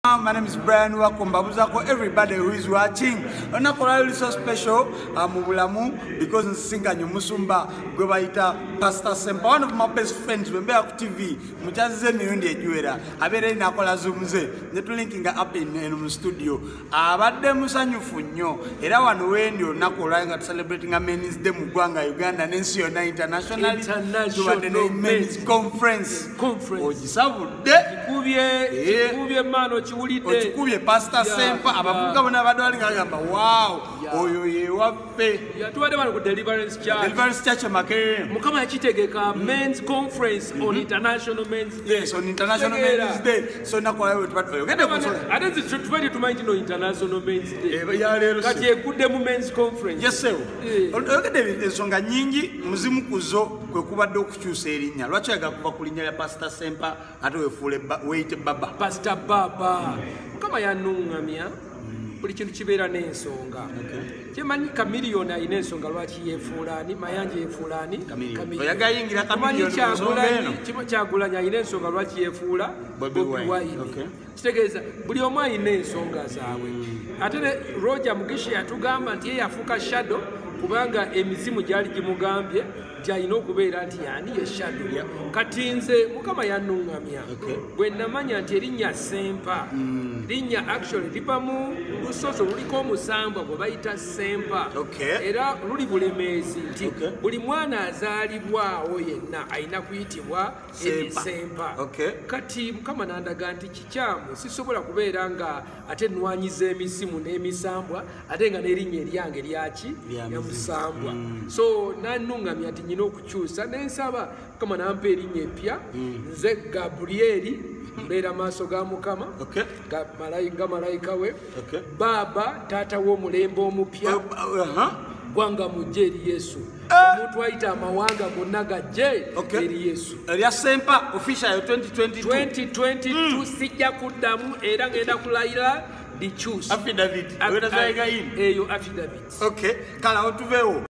My name is Brian Wakombabuzako. Everybody who is watching, onakola so special mubulamu because nsinga nyumusumba gwe bayita Pastor Sempa, one of my best friends when be ku TV muchazize mirundi ejuera abere nakola zoomze netulinkinga up in mu studio abadde musanyufu nnyo era wano wendi onakola nga celebrating a men's day mu gwanga Uganda n'ensi yonna international men's conference ogisabudde kubye mano okikubye Pastor Sempa abavuga bona abadwali ngagamba wow oyo ye waffe yatuwadde bano ku Deliverance Church Makerere mukama yakitegeka men's conference on international men's day. Yes, on international men's day. So nakola oyogedde ku nsonga ate tufanye tumanyi no international men's day kati ekudde mu men's conference. Yes sir. Oyogedde ensonga nyingi muzimu kuzo kwe kubadde okukyusa erinnya lwaki yaga kuva ku linnya lya Pastor Sempa ate wefuule weyite Baba Pastor Baba mukama yanungamya buli kintu kibeera n'ensonga kyemanyi Chameleone alina ensonga lwaki yefuulaani Mayanja yefuulaani oyagayingira Chameleone Kyagulanyi alina ensonga lwaki yefuula Bobi Wine kitegeeza buli omu alina ensonga zaabwe ate ne Roger Mugisha yatugamba nti ye yafuuka shadow kubanga emizimu gyali gimugambye gyalina okubeera nti yani ye shadow kati nze mukama yanungamya bwe namanya nti erinnya Sempa linnya actually liva mu lusozi luliko omusambwa gwe bayita Sempa era luli bulemeezi nti buli mwana azaalibwawo yenna alina kuyitibwa Sempa kati mukama nandaga nti kikyamu sisobola kubeera nga ate nwanyiza emisimu n'emisambwa ate nga n'erinnya eryange lyaki yamusambwa so nanungamya nti nyina okukyusa nensaba mukama nampa erinnya eppya nze Gabriel mbeera maaso ga mukama nga malayika we Baba taata w'omulembe omupya gwanga mujje eri Yesu omuntu ayita amawanga gonna gajje eri Yesu erya Sempa official 2022 sijja kuddamu era ngenda kulayira dikyusa affidavit eyo affidavit kala otuveewo